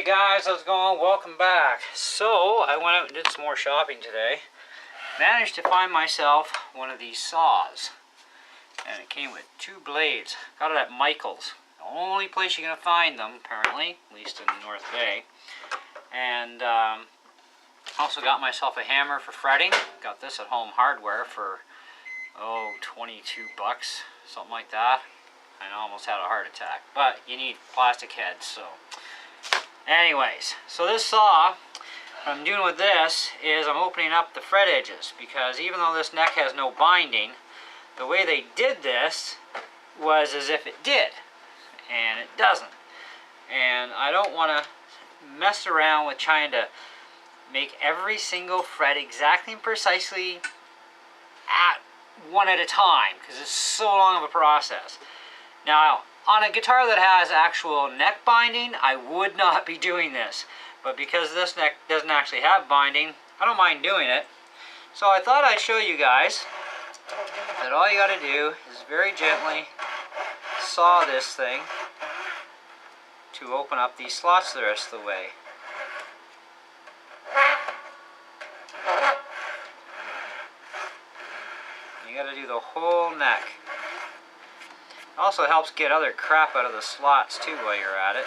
guys, how's it going? Welcome back. So, I went out and did some more shopping today. Managed to find myself one of these saws. And it came with two blades. Got it at Michael's. The only place you're going to find them, apparently, at least in North Bay. And also got myself a hammer for fretting. Got this at Home Hardware for, 22 bucks, something like that. I almost had a heart attack. But you need plastic heads, so... Anyways, so this saw, what I'm doing with this is I'm opening up the fret edges, because even though this neck has no binding, the way they did this was as if it did, and it doesn't. And I don't want to mess around with trying to make every single fret exactly and precisely at one at a time, because it's so long of a process. Now, on a guitar that has actual neck binding, I would not be doing this. But because this neck doesn't actually have binding, I don't mind doing it. So I thought I'd show you guys that all you got to do is very gently saw this thing to open up these slots the rest of the way. You got to do the whole neck. Also helps get other crap out of the slots too while you're at it.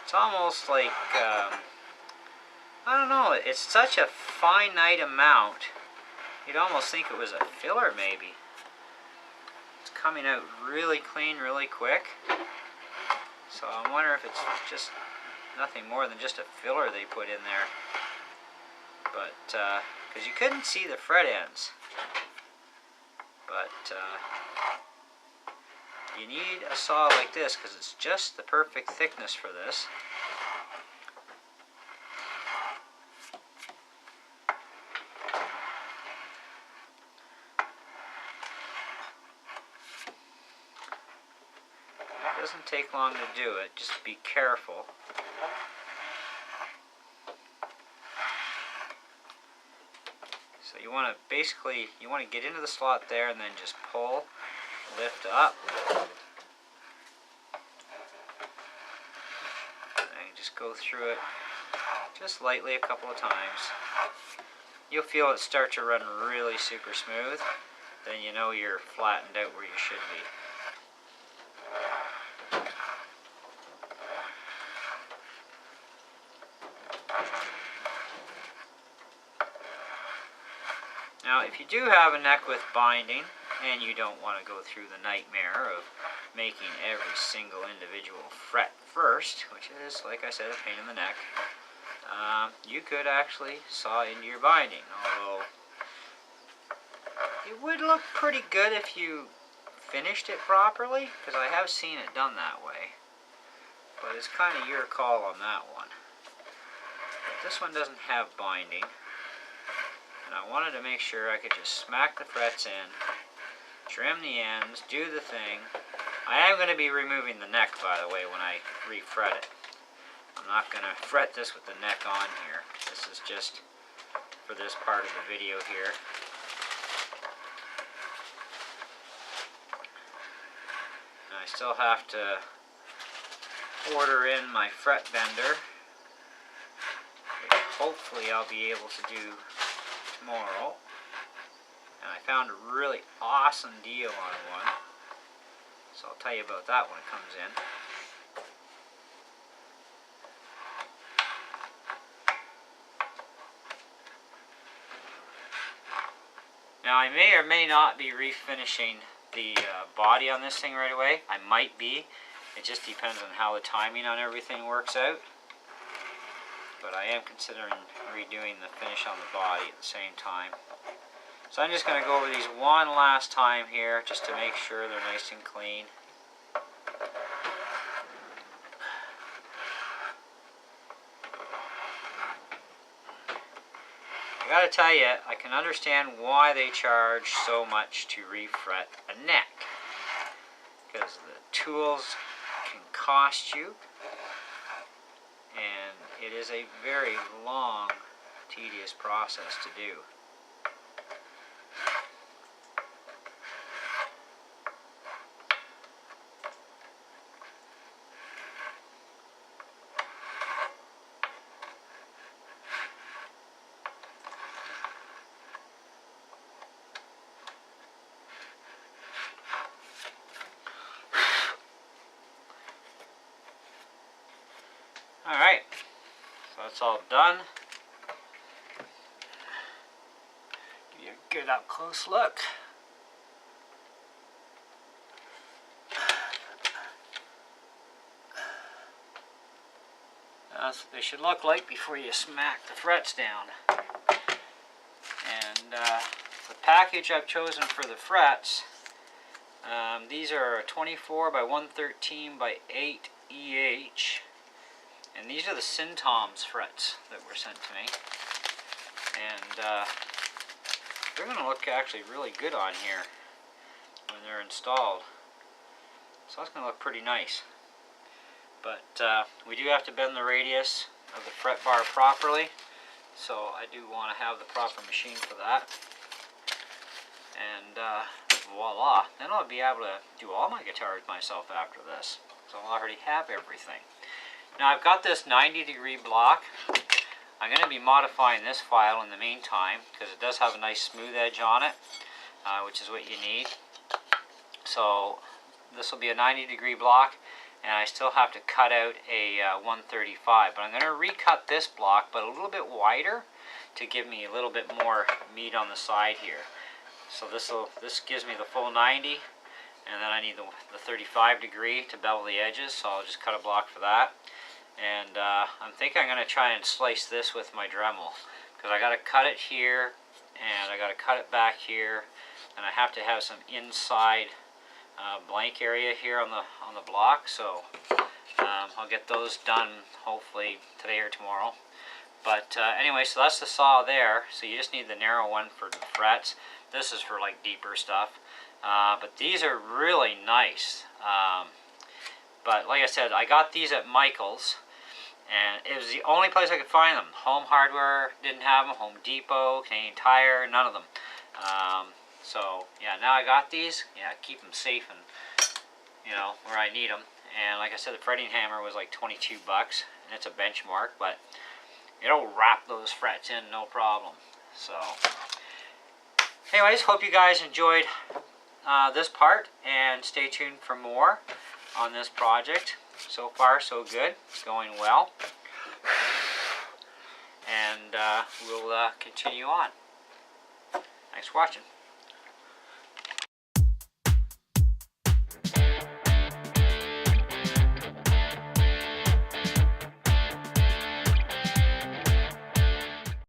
It's almost like, I don't know, it's such a finite amount. You'd almost think it was a filler maybe. It's coming out really clean, really quick. So I wonder if it's just nothing more than just a filler they put in there. But, because you couldn't see the fret ends. But, you need a saw like this because it's just the perfect thickness for this. It doesn't take long to do it, just be careful. So you want to basically, you want to get into the slot there and then just pull, lift up. And just go through it just lightly a couple of times. You'll feel it start to run really super smooth. Then you know you're flattened out where you should be. Now, if you do have a neck with binding, and you don't want to go through the nightmare of making every single individual fret first, which is, like I said, a pain in the neck, you could actually saw into your binding, although it would look pretty good if you finished it properly, because I have seen it done that way. But it's kind of your call on that one. But this one doesn't have binding. And I wanted to make sure I could just smack the frets in, trim the ends, do the thing. I am going to be removing the neck, by the way, when I refret it. I'm not going to fret this with the neck on here. This is just for this part of the video here. And I still have to order in my fret bender, which hopefully I'll be able to do tomorrow. And I found a really awesome deal on one, so I'll tell you about that when it comes in. Now I may or may not be refinishing the body on this thing right away. I might be. It just depends on how the timing on everything works out. But I am considering redoing the finish on the body at the same time. So I'm just going to go over these one last time here, just to make sure they're nice and clean. gotta tell you, I can understand why they charge so much to refret a neck. Because the tools can cost you, and it is a very long, tedious process to do. Alright, so that's all done. Give you a good up close look. That's what they should look like before you smack the frets down. And the package I've chosen for the frets, these are a 24 by 113 by 8 EH. And these are the Syntoms frets that were sent to me. And they're going to look actually really good on here when they're installed. So that's going to look pretty nice. But we do have to bend the radius of the fret bar properly. So I do want to have the proper machine for that. And voila. Then I'll be able to do all my guitars myself after this. So I'll already have everything. Now I've got this 90-degree block. I'm going to be modifying this file in the meantime because it does have a nice smooth edge on it, which is what you need. So this will be a 90-degree block, and I still have to cut out a 135. But I'm going to recut this block, but a little bit wider to give me a little bit more meat on the side here. So this gives me the full 90, and then I need the 35 degree to bevel the edges, so I'll just cut a block for that. And I'm thinking I'm going to try and slice this with my Dremel, because I got to cut it here, and I got to cut it back here, and I have to have some inside blank area here on the block. So I'll get those done hopefully today or tomorrow. But anyway, so that's the saw there. So you just need the narrow one for the frets. This is for like deeper stuff. But these are really nice. But like I said, I got these at Michael's, and it was the only place I could find them. Home Hardware didn't have them, Home Depot, Canadian Tire, none of them. So yeah, now I got these. Yeah, keep them safe and where I need them. And like I said, the fretting hammer was like 22 bucks, and it's a benchmark, but it'll wrap those frets in no problem. So anyways, hope you guys enjoyed this part, and stay tuned for more on this project. So far so good, it's going well, and we'll continue on. Thanks for watching.